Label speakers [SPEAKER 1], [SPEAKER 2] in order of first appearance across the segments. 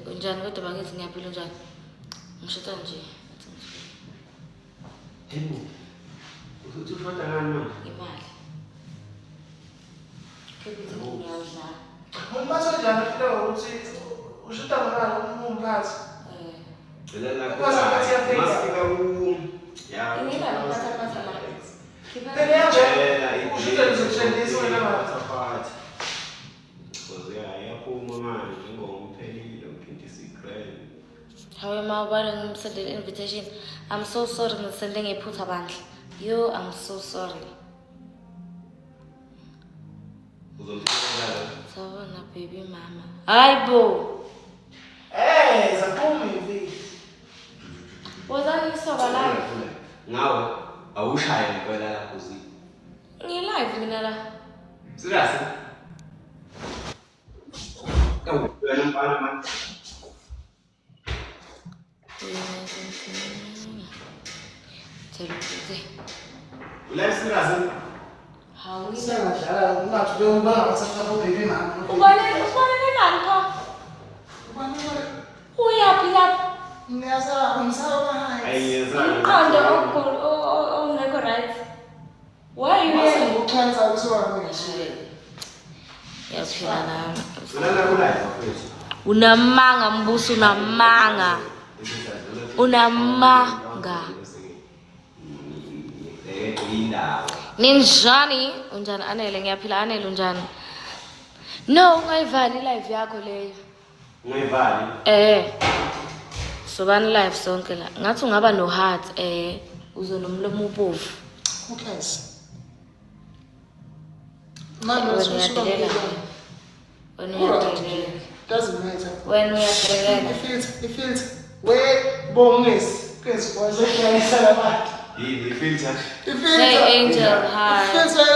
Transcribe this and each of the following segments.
[SPEAKER 1] Unjani kodwa bangithi ngiyaphila unjani? Ngishota nje.
[SPEAKER 2] Yebo. Usuthi ushota ngani manje?
[SPEAKER 1] Imali. Kuthi ngiyadla.
[SPEAKER 3] Umphatha njani phela ukuthi ushota ngani umphathi?
[SPEAKER 2] Ngicela masifika ku ya.
[SPEAKER 1] Ngiyela ngiphatha la.
[SPEAKER 3] Phela yangena ushuta ngizokushendisa wena manje.
[SPEAKER 2] Because yaphuma manje ngomuphelile u26
[SPEAKER 1] How am I wearing the invitation? I'm so sorry ngisende ngephutha bandla. Yo, I'm so sorry.
[SPEAKER 2] Uzomthela.
[SPEAKER 1] Sawona baby mama. Hayibo.
[SPEAKER 3] Zaphuma ivi.
[SPEAKER 1] Wazani soba live?
[SPEAKER 2] Ngawe awushaye ngempela lapho zi.
[SPEAKER 1] Ngi-live mina la.
[SPEAKER 2] Serious? Kawu wena mfana manje. Ula serious?
[SPEAKER 1] Hawu
[SPEAKER 3] Sengadlala ungathi bengibanga bathatha baby mama.
[SPEAKER 1] ubone nani kho? Uyaphi lapho?
[SPEAKER 3] Ngiyasaba ngisaba hayi.
[SPEAKER 2] Ayiyezana.
[SPEAKER 1] Umqondo ongekho right. Why you here?
[SPEAKER 3] Ngikukhansa kusuka ngisho.
[SPEAKER 1] Yaphila nami.
[SPEAKER 2] Ulala kulapha mfethu.
[SPEAKER 1] Unamanga mbuso unamanga. Unamanga.
[SPEAKER 2] Indawo.
[SPEAKER 1] Ninjani? Unjani Anele ngiyaphila Anele unjani? No, ungayivali live yakho leyo.
[SPEAKER 2] Ungayivali?
[SPEAKER 1] Sobani live sonke la. Ngathi ungaba no heart uzonomlomo ubovu.
[SPEAKER 3] Okay.
[SPEAKER 1] Manje usuka wena uyadelela.
[SPEAKER 3] Doesn't matter.
[SPEAKER 1] Wena uyadelela.
[SPEAKER 3] Ifilter. Where bongis. Kwenza kwaze ngiyayisala abantu.
[SPEAKER 2] Yini filter?
[SPEAKER 1] Hey Angel, hi.
[SPEAKER 3] Ifilter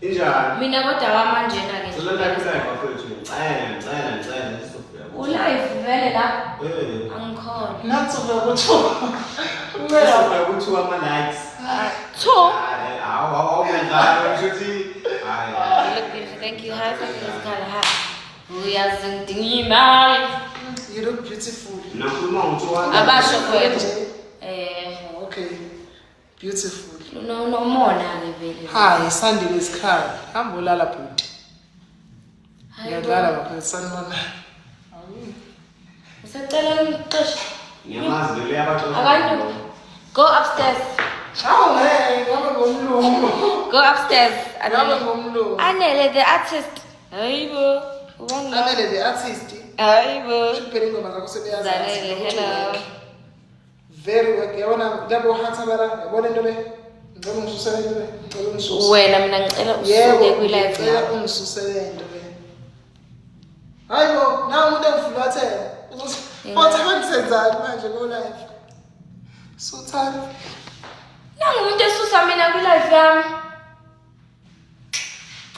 [SPEAKER 2] Injani?
[SPEAKER 1] Mina kodwa wamanjena ke.
[SPEAKER 2] Ulala kulapha mfethu. Ngicela Sofia.
[SPEAKER 1] Ulive vele la. Angikhona.
[SPEAKER 3] Nathi ukuthiwa.
[SPEAKER 2] Ngicela ukuthi ama likes.
[SPEAKER 1] Two.
[SPEAKER 2] Awungenzani ushuthi hayi.
[SPEAKER 1] Look beautiful. Thank you. Hi, thank you. Hi. Uyazindima.
[SPEAKER 3] You look beautiful.
[SPEAKER 2] Nakhuluma ngithiwa
[SPEAKER 1] Abasho kwethu.
[SPEAKER 3] Okay. Beautiful.
[SPEAKER 1] No mona ke vele.
[SPEAKER 3] Hi, Sandile isikhaya. Hamba ulala bhuti. Ngiyadlala lapha sanibona.
[SPEAKER 1] Usacela ngiqeshe.
[SPEAKER 2] ngiyamazi le yabaxoxa.
[SPEAKER 1] Abantu go upstairs.
[SPEAKER 3] Hawu ngabe ngomlungu.
[SPEAKER 1] Go upstairs.
[SPEAKER 3] Ngabe ngomlungu.
[SPEAKER 1] Anele the artist. Hayibo. Ubani la?
[SPEAKER 3] Anele the artist.
[SPEAKER 1] Hayibo.
[SPEAKER 3] Uphele ingoma zakho sebeyazi.
[SPEAKER 1] Zanele hello.
[SPEAKER 3] Very well. Yabona labo hathabara, yabona into le. Ngicela ungisusele into le. Ngicela ungisusele.
[SPEAKER 1] Wena mina ngicela usuke kwi live
[SPEAKER 3] ngicela
[SPEAKER 1] la.
[SPEAKER 3] ungisusele into le. Hayibo, nawe umuntu engifulathela. Wathi ngisenzani manje ko live? Suthani.
[SPEAKER 1] Nangu umuntu esusa mina kwi live yami.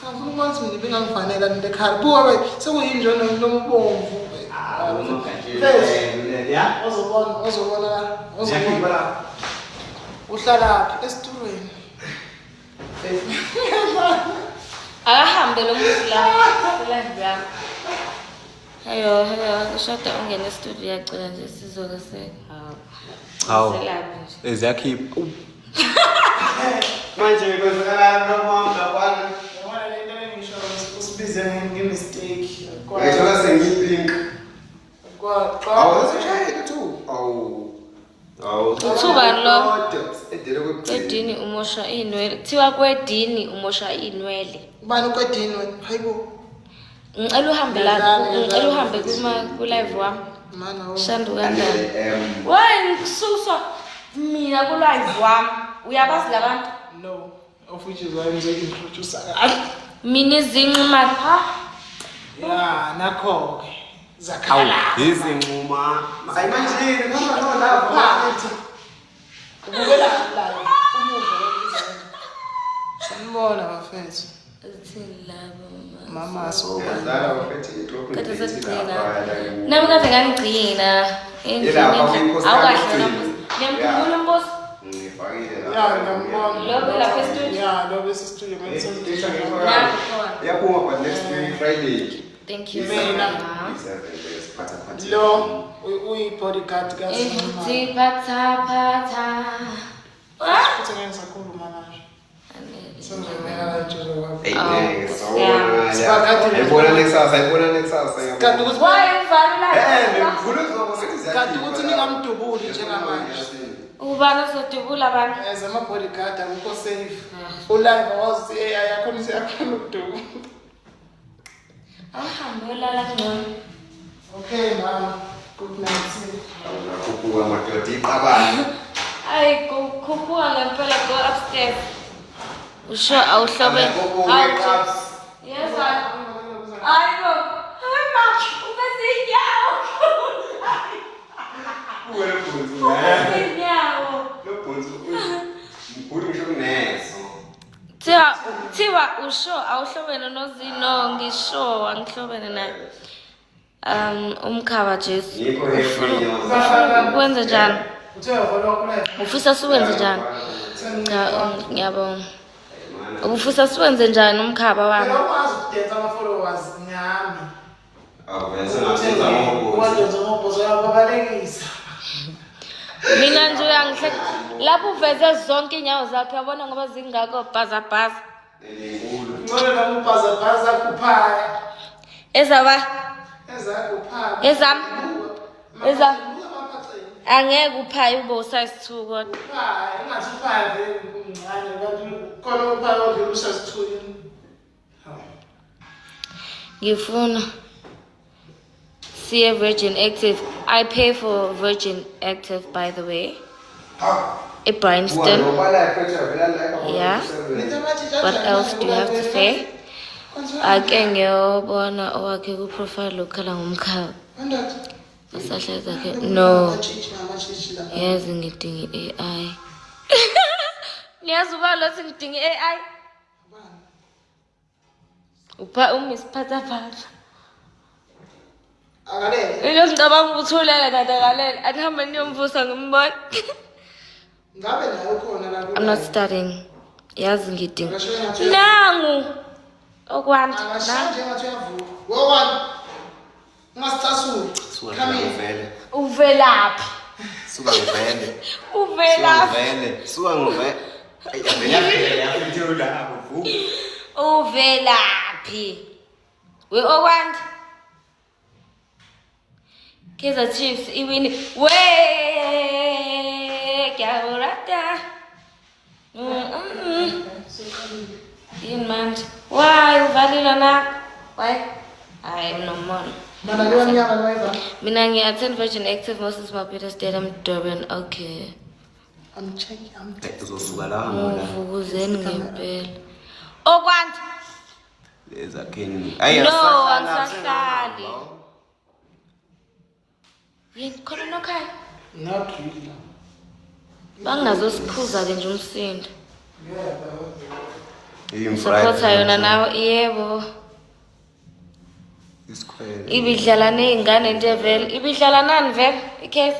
[SPEAKER 3] Ngifuna ukwazi mina bengangifanele into ekhaya. Buka sekuyinjona nomubomvu.
[SPEAKER 2] Ya.
[SPEAKER 3] Ozobona.
[SPEAKER 2] Ziyakhiba.
[SPEAKER 3] Uhlala esitulweni.
[SPEAKER 1] Akahambe lo muntu la live yami. Hello, ushada ungena e-studio yacela nje sizoke
[SPEAKER 2] Hawu.
[SPEAKER 1] selaphi nje.
[SPEAKER 2] Ziyakhiba. Manje kwenzekala noma ngaphandle.
[SPEAKER 3] Yabona le nto engisho usibize ngemistake.
[SPEAKER 2] Ngiyathola sengiyipink.
[SPEAKER 3] Awuzishayile
[SPEAKER 2] tu.
[SPEAKER 1] Uthubani lo?
[SPEAKER 2] Edele kwedini.
[SPEAKER 1] Kwedini umosha inwele. Kuthiwa kwedini umosha inwele.
[SPEAKER 3] Ubani ukwedini wena? Hayibo.
[SPEAKER 1] Ngicela uhambe la, ngicela uhambe ku live wami.
[SPEAKER 3] Mana
[SPEAKER 1] Shandu kanjani? Wena ngisusa mina ku live wami. Uyabazi labantu?
[SPEAKER 3] no. Of which is why I'm going to introduce her.
[SPEAKER 1] Mina izinquma ha?
[SPEAKER 3] Yeah, nakho ke. Zakhala.
[SPEAKER 2] Izinquma. Ayimanje ngihamba khona
[SPEAKER 3] Phansi. Ubukela live. Umuva wokuzana. Sanibona bafethu.
[SPEAKER 1] Uthini labo
[SPEAKER 3] Mama so
[SPEAKER 2] Ngiyadlala bafethi idrop.
[SPEAKER 1] kade sekugcina. Nami kade ngangigcina. Endlini. Awukahle nami. Ngiyamkhumbula umbosi.
[SPEAKER 2] Ngifakile la.
[SPEAKER 3] Yeah, ngiyambona.
[SPEAKER 1] Lobe lapha e-studio?
[SPEAKER 3] Yeah, lobe ese-studio.
[SPEAKER 2] Yaphuma but next week Friday.
[SPEAKER 1] Thank you so
[SPEAKER 3] Mina.
[SPEAKER 1] much.
[SPEAKER 3] Lo uyi-bodyguard kaSimama.
[SPEAKER 1] Phatha.
[SPEAKER 3] Futhi ngeke ngisakhuluma manje. Sengizomeka la ejele kwami.
[SPEAKER 2] Hey,
[SPEAKER 3] Ayibona
[SPEAKER 2] next house.
[SPEAKER 3] Kanti ukuthi
[SPEAKER 1] Why uvalula?
[SPEAKER 3] kanti ukuthi ningamdubuli njengamanje.
[SPEAKER 1] Ubani uzodubula abantu?
[SPEAKER 3] As ama-bodyguard akukho safe. Ulive wazi ayakhona ukudubula.
[SPEAKER 1] Awuhambe uyolala ngcono.
[SPEAKER 3] Okay, mama. Good night.
[SPEAKER 2] Kukuwa madoda iqabane.
[SPEAKER 1] Hayi kukhuphuka ngempela go upstairs. Usho awuhlobe. Yes, Ayibo. Mama, ubese inyawo. Thiwa usho awuhlobene noZino ngisho angihlobene naye. Umkhaba Jesu. Wenza njani? Ufisa siwenze njani? Cha ngiyabonga. Ufisa siwenze njani umkhaba wami?
[SPEAKER 3] Phela ukwazi ukudensa ama-followers ngami. Babalekisa.
[SPEAKER 1] Mina nje uyangihleka. Lapho uveze zonke inyawo zakhe yabona ngoba zingako bhaza.
[SPEAKER 3] Ngicela la ubhaza kuphaya.
[SPEAKER 1] Ezaba Ezam. Angeke uphaye ube usize 2 kodwa.
[SPEAKER 3] Ungathi uphaya vele umncane kanti khona uphaya odlula usize 2 yini.
[SPEAKER 1] Ngifuna siye Virgin Active. I pay for Virgin Active by the way. Bryanston. Yeah. What else do you have to say? Ake ngiyobona owakhe ku profile lokhala ngumkhaba. Usahle zakhe. No. Yazi ngidinga AI. Niyazi uba lothi ngidinga AI. Upha umisiphatha.
[SPEAKER 3] Akalele.
[SPEAKER 1] Iyo ngicabanga ukuthulela nadakalele. Athambe niyomvusa ngimbona.
[SPEAKER 3] Ngabe nayo khona la.
[SPEAKER 1] I'm not studying. Yazi ngidinga. Nangu. Okwanda.
[SPEAKER 3] Akashanje ngathi uyavuka. Wowani. Ungasicasuli.
[SPEAKER 1] Uvelaphi? Uvelaphi? We okwanda? Kaizer Chiefs iwini. We Gaurata. In man. Why uvalila na? Why? I am no more.
[SPEAKER 3] Mana lewa mnyaka noiva.
[SPEAKER 1] Mina ngi-attend Virgin Active Moses Mapita Stadium Durban. Okay.
[SPEAKER 3] I'm checking.
[SPEAKER 2] Uzosuka la ngona.
[SPEAKER 1] Mvukuzeni ngempela. Okwanda?
[SPEAKER 2] Leza kini.
[SPEAKER 1] No, angisahlali. Yini khona nokhaya?
[SPEAKER 3] Not really.
[SPEAKER 1] Bangazosikhuza ke nje umsindo.
[SPEAKER 3] Yeah,
[SPEAKER 1] Support yona nawe yebo. Ibidlala nezingane nje vele. Ibidlala nani vele? Ikheza.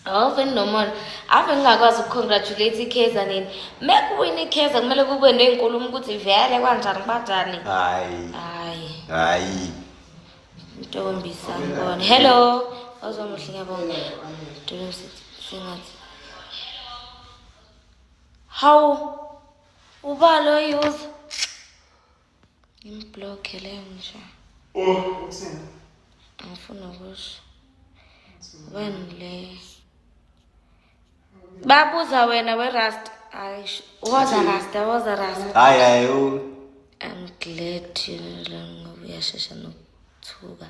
[SPEAKER 1] Ave normal. Ave ngakwazi ukcongratulate ikheza nini. Make win ikheza kumele kube nezinkulumo ukuthi vele kanjani kanjani. Hayi. Ntombi sangibona. Hello. Awuzomuhle ngiyabonga. Ntombi singathi. How? Ubalo use. Imblock leyo nje.
[SPEAKER 3] uthini?
[SPEAKER 1] Angifuna ukusho. Wena le. Babuza wena we-Rust. Was a Rust.
[SPEAKER 2] Hayi.
[SPEAKER 1] I'm glad ngoba uyashesha nokuthuka.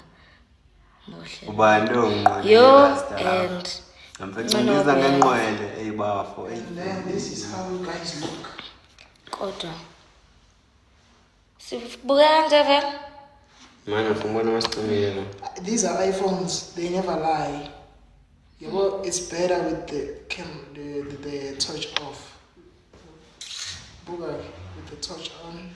[SPEAKER 1] Mohle.
[SPEAKER 2] Ubani lo ngqondo?
[SPEAKER 1] Yo and
[SPEAKER 2] Ngifuna ngenqwele eyibafo.
[SPEAKER 3] And this is how you guys look.
[SPEAKER 1] kodwa sibuka kanje vele.
[SPEAKER 2] Mana fumbona masicimile la.
[SPEAKER 3] These are iPhones. They never lie. You know, it's better with the touch off. Buga with the touch on.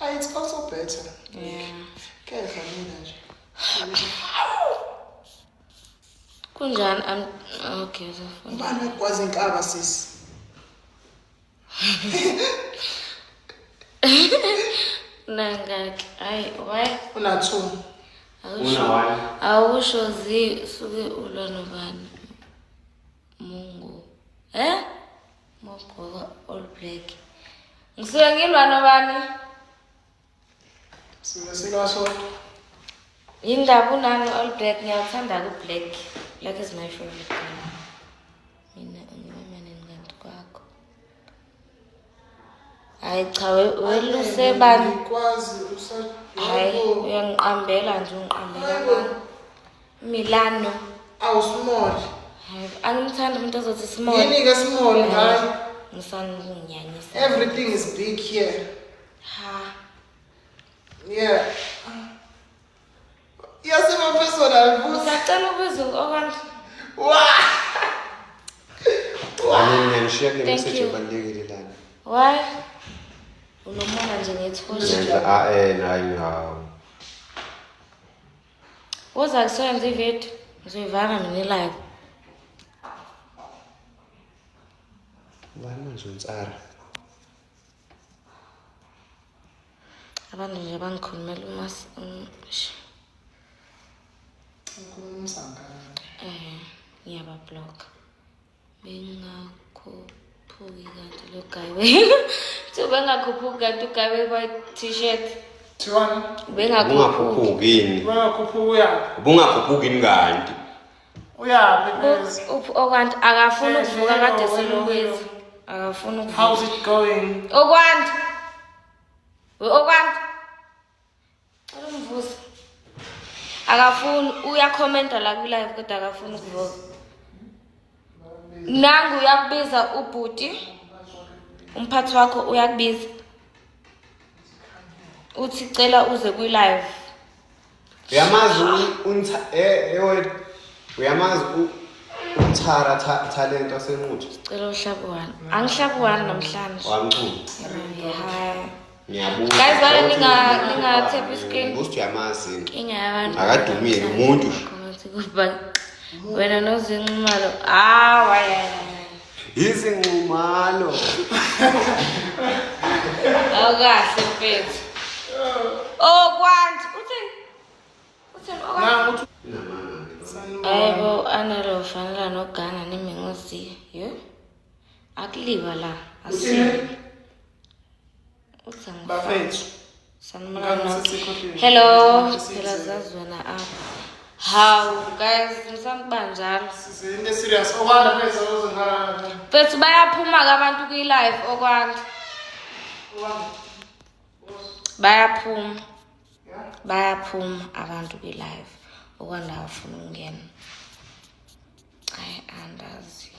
[SPEAKER 3] It's also better.
[SPEAKER 1] Yeah.
[SPEAKER 3] Careful, nje.
[SPEAKER 1] Kunjani Okay, so
[SPEAKER 3] Ubani kwazi inkaba sis.
[SPEAKER 1] Nangaki. Why?
[SPEAKER 3] Una 2.
[SPEAKER 2] Una 1.
[SPEAKER 1] Awusho suke ulwa nobani? Mungu. Mogqoka all black. Ngisuke ngilwa nobani?
[SPEAKER 3] Sika so.
[SPEAKER 1] Yindaba unani all black ngiyathanda ku black. Black is my favorite color. Mina ngimamane nganti kwakho. Hayi cha weluse bani?
[SPEAKER 3] Kwazi
[SPEAKER 1] Hayi uyangiqambela nje ungiqambela bani? Milano.
[SPEAKER 3] Awu small.
[SPEAKER 1] Hayi angimthanda umuntu ozothi small.
[SPEAKER 3] Yini ke small ngayi?
[SPEAKER 1] Ngisana ukunginyanyisa.
[SPEAKER 3] Everything is big here.
[SPEAKER 1] Ha.
[SPEAKER 3] Yeah. Yasema personal boost.
[SPEAKER 1] Usacela ubuzo okwanti.
[SPEAKER 2] Wani ngishiya kule
[SPEAKER 1] Thank
[SPEAKER 2] message
[SPEAKER 1] you.
[SPEAKER 2] ebalekile lana.
[SPEAKER 1] Why? Unomona nje ngethosha.
[SPEAKER 2] Nayi ngawo.
[SPEAKER 1] Woza kusenza ivideo. Ngizoyivaka mina live.
[SPEAKER 2] Bani manje uNtsara?
[SPEAKER 1] Abantu nje bangikhulumela ngiyaba block. Bengakhuphuki kanti lo guy. Bengakhuphuki kanti uguy we t-shirt.
[SPEAKER 3] Tiwani?
[SPEAKER 1] Bengakhuphuki.
[SPEAKER 2] Ungakhuphuki.
[SPEAKER 3] Uyakhuphuka.
[SPEAKER 2] Ubungakhuphuki kanti.
[SPEAKER 3] Uyaphi bese?
[SPEAKER 1] Okwanti akafuna ukuvuka kade selokwenza. Akafuna ukuvuka.
[SPEAKER 3] How's it going?
[SPEAKER 1] Okwanti. Okwanti. Umvuzo. Akafuni uyakhomenta la ku live kodwa akafuni ukuvuka. Nangu uyakubiza ubhuti. Umphathi wakho uyakubiza. Uthi cela uze ku live.
[SPEAKER 2] Uyamazi uyamazi uNtsara talent waseNquthu.
[SPEAKER 1] Cela uhlabuwana. Angihlabuwana namhlanje.
[SPEAKER 2] Wamchuma.
[SPEAKER 1] Hi.
[SPEAKER 2] Ngiyabuza.
[SPEAKER 1] Guys, wala ninga tap screen.
[SPEAKER 2] Uthi uyamazi.
[SPEAKER 1] Inga yabantu.
[SPEAKER 2] Akadumile umuntu.
[SPEAKER 1] Wena nozinqumalo. Waya.
[SPEAKER 2] Izinqumalo.
[SPEAKER 1] Awukahle mfethu. Kwanti uthini okwanti? Hayibo analo fanele nogana nemingozi. Akuliwa la. Asini.
[SPEAKER 3] Bafethu.
[SPEAKER 1] Sanibona. Hello. Phela zazwana apha. How guys, ngisambanjalo.
[SPEAKER 3] Into serious. Okwanda bese uzongana.
[SPEAKER 1] Bethu bayaphuma ke abantu kwi live okwanti. Bayaphuma. Bayaphuma abantu kwi live. Okwanda afuna ukungena. Andazi.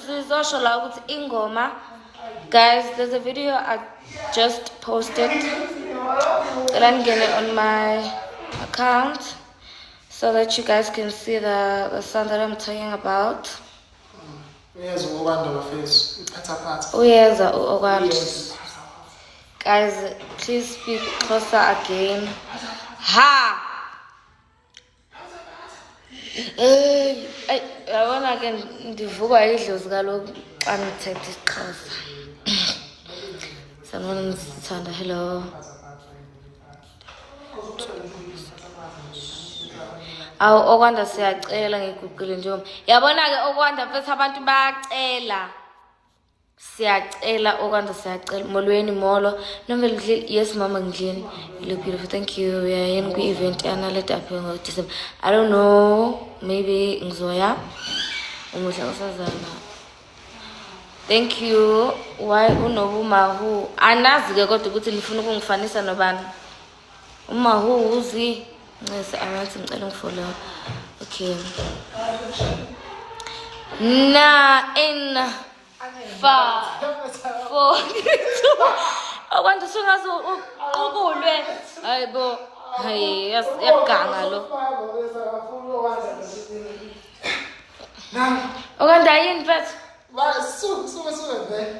[SPEAKER 1] Sizosho la ukuthi ingoma. Guys, there's a video I just posted. Let get it on my account so that you guys can see the song that I'm talking about.
[SPEAKER 3] Yes, Okwanda bafethu. Iphatha.
[SPEAKER 1] Uyeza Okwanda. Guys, please speak closer again. Ha! Yabona ke ndivukwa idlozi kaloku xa ngithethe isiXhosa. Sanibona nisithanda. Hello. Okwanda siyacela ngigugile nje. Yabona ke Okwanda mfethu abantu bayacela. Siyacela Okwanda siyacela. Molweni molo. Nomvele ngidli. Yes mama ngidlini. You look beautiful. Thank you. We are in ku event analet apha ngo December. I don't know. Maybe ngizoya. Umuhla usazana. Thank you. Why unobumahu? Anazi ke kodwa ukuthi nifuna ukungifanisa nobani. Umahu uzi. Yes, angathi ngicela ngifollow. Okay. Na in 5 4 Okwanda sungazo ukulwe. Hayibo. Hayi, yakuganga lo. Okanda yini mfethu?
[SPEAKER 3] Suka there.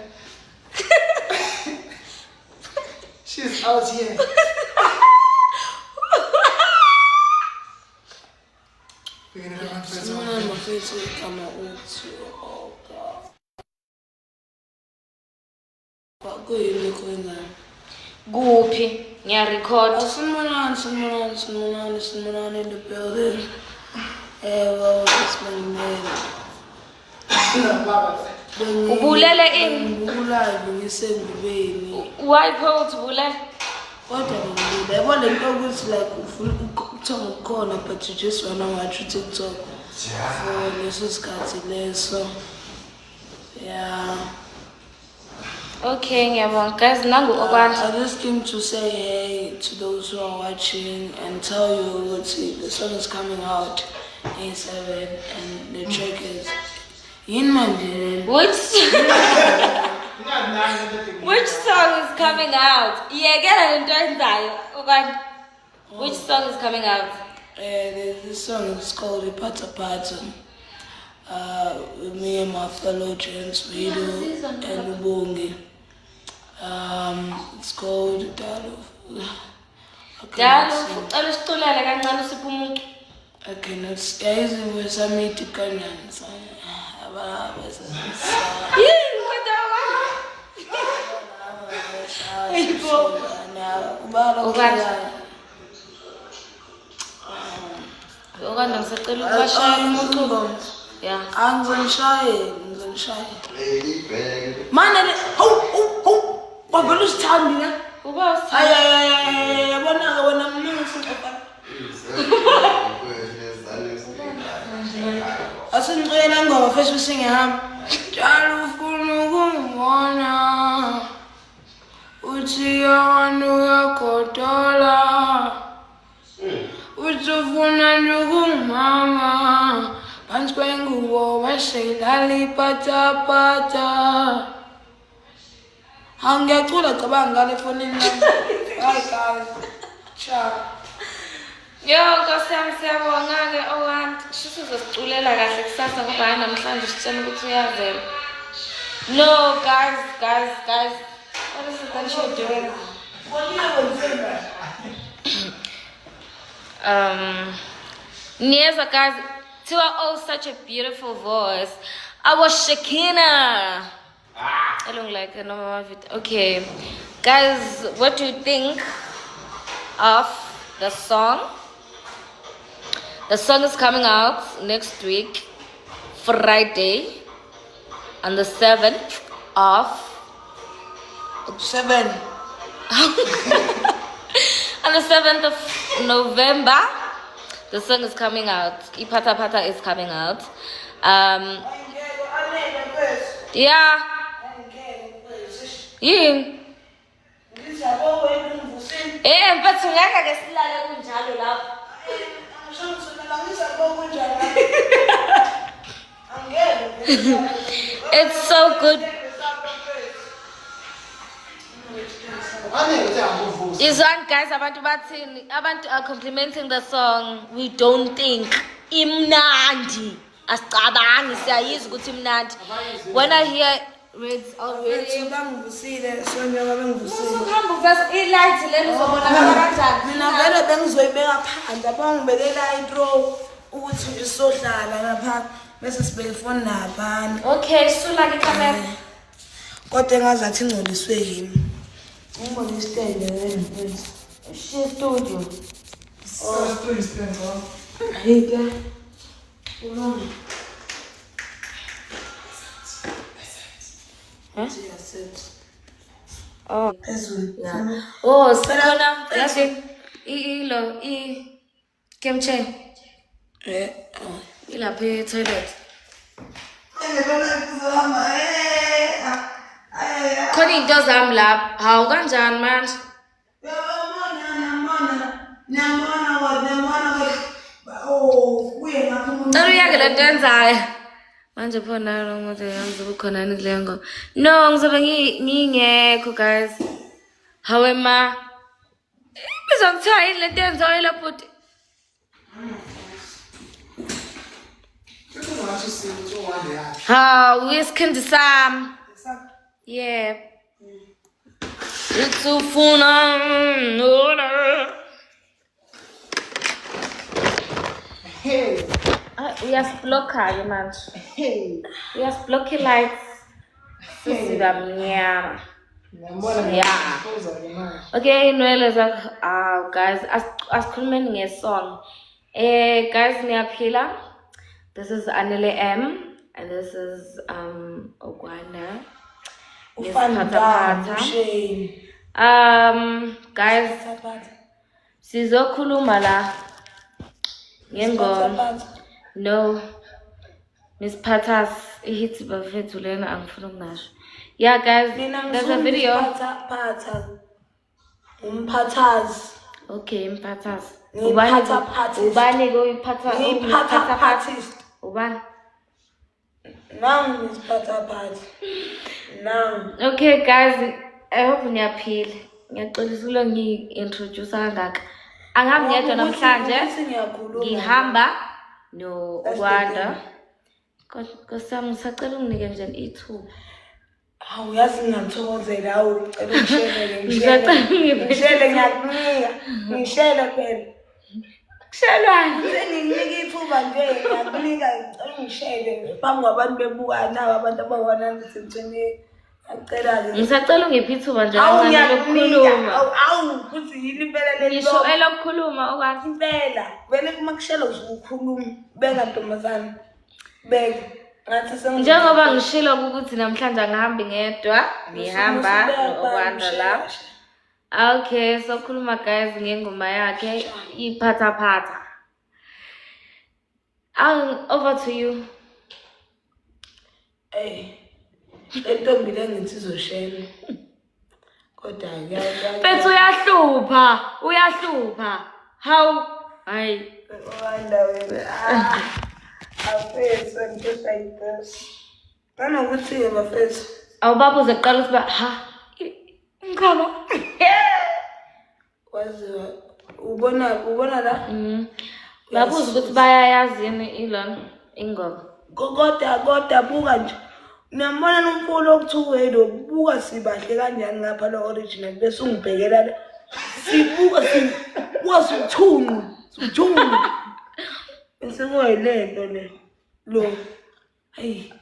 [SPEAKER 3] She's out here. We're gonna go on
[SPEAKER 1] Kuphi? Ngiyarecord.
[SPEAKER 4] Someone in the building. Well, it's my name.
[SPEAKER 1] Ubulele in. Why put ubulele?
[SPEAKER 4] What I want to know is like full corner, but you just wanna watch TikTok for this is so yeah.
[SPEAKER 1] Okay, ngiyabonga. Guys, nangu okwantu.
[SPEAKER 4] I just came to say hey to those who are watching and tell you the song is coming out A7 and the track is in Mandela.
[SPEAKER 1] Which song is coming out? Yeah, get it. Which song is coming out?
[SPEAKER 4] This song is called Ipata Pata. With me and my fellow gents, Wido and Ubongi. It's called Dalu. I cannot say it was a meeting.
[SPEAKER 1] Yeah.
[SPEAKER 4] I'm gonna try it. Man, what will you stand there? I said, I'm going to first sing mama. Once going to war, I say, Lali pata pata. Hang get to the Tabanga phone in ciao.
[SPEAKER 1] Yo, ngosiyabonga ke owantu. Sizosiculela kahle kusasa ngoba namhlanje sitshela ukuthi uyavela. No, guys. What is it that you're doing? Nieza guys, Tiwa oh such a beautiful voice. I was Shakina. I don't like it. No, okay, guys, what do you think of the song? The song is coming out next week, Friday, on the 7th of
[SPEAKER 4] 7.
[SPEAKER 1] On the 7th of November, the song is coming out. Ipata Pata is coming out. Yeah. Yini? Mfethu ngeke ke silale kunjalo lapho. It's so good. Is one guys abantu are complimenting the song. We don't think imnandi. Asicabangi siyayiza ukuthi imnandi. When I hear Reds already
[SPEAKER 4] mina vele bengizoyibeka phansi apha ngibekela intro ukuthi isohlala lapha bese sibeke phone lapha.
[SPEAKER 1] Okay, sula ke camera.
[SPEAKER 4] Kodwa engazathi ingcoliswe yimi. Ngibona isitende wena.
[SPEAKER 1] She studio.
[SPEAKER 3] Oh, please stand on.
[SPEAKER 4] Hike.
[SPEAKER 1] Huh?
[SPEAKER 4] Oh.
[SPEAKER 1] Yeah. Oh, Sarona, that's it. Kemche. Ila pay toilet. Connie does lap. How kanjani manje? Uyake le nto enzayo. Manje phona lo muntu ngizobe khona yini kule ngoma. No, ngizobe ngingekho guys. How am I? Izongithiwa yini lento yenzoyela bhuti? Hawu, isikhindi sami. Yeah. Utsufuna
[SPEAKER 3] Hey.
[SPEAKER 1] uyasiblock-ke manje.
[SPEAKER 3] Hey.
[SPEAKER 1] Uyasiblock i-lights. Sisiba mnyama. Yeah. Okay, inwele zakho. Guys, asikhulumeni nge-song. Guys, niyaphila. This is Anele M, and this is Ogwanda. Guys, sizokhuluma la ngengoma. No, Miss Patas, ihits bafethu lena angifuna ukunasho. Yeah, guys, there's a video.
[SPEAKER 4] Umphathaz.
[SPEAKER 1] Okay, Mpatas.
[SPEAKER 4] Ubani
[SPEAKER 1] go Mpatas. Ubani.
[SPEAKER 4] Now Miss Pataphat. Now.
[SPEAKER 1] Okay, guys, I hope niyaphila. Ngiyaxolisa ulo ngi-introduce kangaka. Angihambi ngedwa namhlanje. Ngihamba no Ogwanda. Nkosami ngisacela unginike nje ithuba.
[SPEAKER 4] Hawu yazi ngiyathokozela hawu ucela ungishele ngishele phela.
[SPEAKER 1] Kushelwani?
[SPEAKER 4] Senginika ithuba nje ngiyakunika ngicela ungishele phambi kwabantu bebuka nawo abantu abayi-120. Ngicela-ke.
[SPEAKER 1] Ngisacela ungiphe ithuba nje kancane lokukhuluma.
[SPEAKER 4] Awu futhi yini impela leli.
[SPEAKER 1] Ngisho elokukhuluma okwazi
[SPEAKER 4] impela. Vele kuma kushela uzukhuluma beka ntombazana. Beka.
[SPEAKER 1] Njengoba ngishilo ukuthi namhlanje angihambi ngedwa, ngihamba no-Ogwanda la. Okay, so khuluma guys ngengoma yakhe iphathaphatha. Over to you.
[SPEAKER 4] Lentombi le ngithi izoshela. Kodwa
[SPEAKER 1] Bethu uyahlupha. How? Hayi.
[SPEAKER 4] Ogwanda wena. Afethu ngishesha this. Nanokuthi bafethu.
[SPEAKER 1] Awubaba uzeqala ukuthi ha. Ngikhona.
[SPEAKER 4] Waziwa. Ubona la?
[SPEAKER 1] Babuza ukuthi bayayazi yini ilona ingoma.
[SPEAKER 4] Kodwa buka nje. Niyambona nomfulo okuthuwelo buka sibahle kanjani ngapha lo original bese ungibhekela la. Sibuka wasithunqu. Sengiyilento le. Lo. Hey.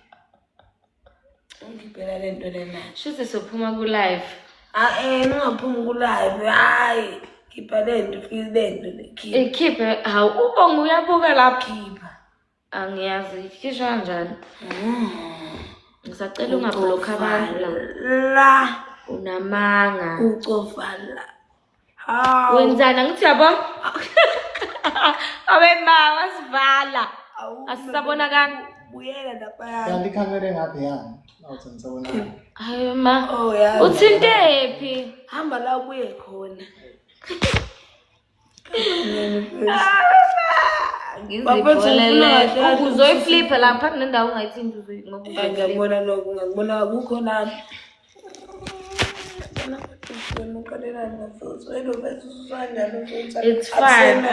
[SPEAKER 4] Ngibhela lento lena.
[SPEAKER 1] Shuthi sophuma ku live.
[SPEAKER 4] Ningaphumi ku live. Hayi. Khipha lento lento le.
[SPEAKER 1] Khipha hawu ubonga uyabuka lapha khipha. Angiyazi kisho kanjani. Ngisacela ungablock abantu
[SPEAKER 4] la.
[SPEAKER 1] Unamanga.
[SPEAKER 4] Ucofa la. Hawu.
[SPEAKER 1] Wenzana ngithi yabo? Abema wasivala. Asisabona kani?
[SPEAKER 4] Buyela lapha.
[SPEAKER 3] Kanti ikhamera engaphi yani? Awuthi ngisabona.
[SPEAKER 1] Hayi ma.
[SPEAKER 4] Oh yazi.
[SPEAKER 1] Uthintephi?
[SPEAKER 4] Hamba la ubuye khona.
[SPEAKER 1] Ngizibholele. Uzoyiflipha lapha nendawo ungayithinti ngoba
[SPEAKER 4] ngiyabona lokho ngakubona akukho nani.
[SPEAKER 1] It's fine.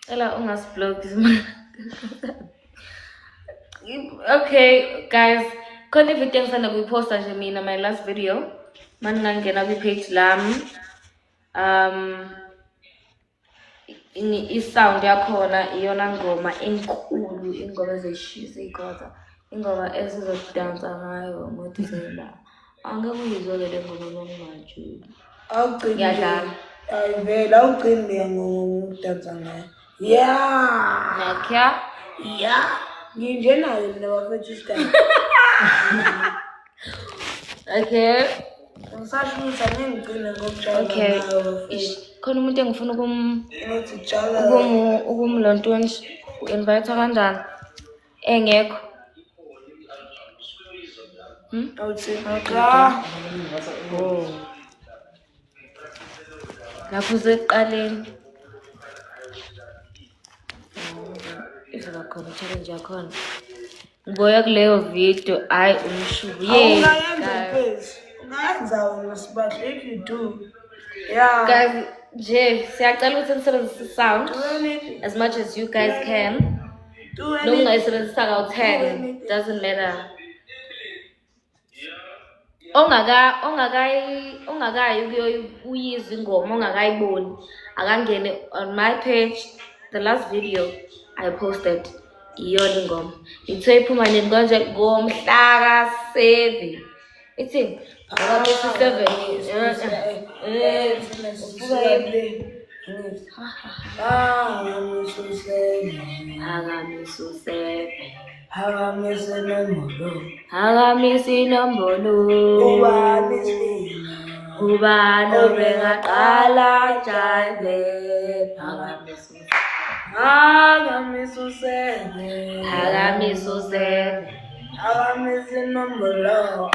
[SPEAKER 1] Ela ungasiblock. Okay, guys. Khona ivideo engisanda kuyiposta nje mina my last video. Manje ngangena kwi-page lami. I-sound yakhona iyona ngoma enkulu, ingoma ezishisa ikhotha, ingoma esizodansa ngayo ngoDisemba. Angeke uyizwe le ngoma nomanje.
[SPEAKER 4] Awugcini.
[SPEAKER 1] Ngiyadlala.
[SPEAKER 4] Hayi vele awugcini ngokudansa ngayo. Yeah.
[SPEAKER 1] Nakya?
[SPEAKER 4] Yeah. Nginje nayo nabafethu isikhathi.
[SPEAKER 1] Okay.
[SPEAKER 4] Ngisashisa ngingcine ngokujala
[SPEAKER 1] Okay.
[SPEAKER 4] nayo.
[SPEAKER 1] Khona umuntu engifuna
[SPEAKER 4] Ngitshala.
[SPEAKER 1] ukumlontonje invite kanjani? Engekho.
[SPEAKER 4] Awuthi
[SPEAKER 1] Oh. Lapho sekuqaleni. Izoba khona challenge yakhona. Ngiboya kuleyo video hayi umshubu.
[SPEAKER 4] Ungayenza phezulu. Ungayenza wena sibahle if you do. Yeah.
[SPEAKER 1] Guys, Nje siyacela ukuthi nisebenzise sound as much as you guys can. Noma ungayisebenzisa kawu-10 doesn't matter. Ongakayi uyizwa ingoma ongakayiboni akangene on my page. The last video I posted iyona ingoma. Ithe iphuma nini konje ngomhla ka-7. Ithini? Ngoba 7. Hakamisi nombolo. Ubani obengaqala jale. Hakamisi nombolo.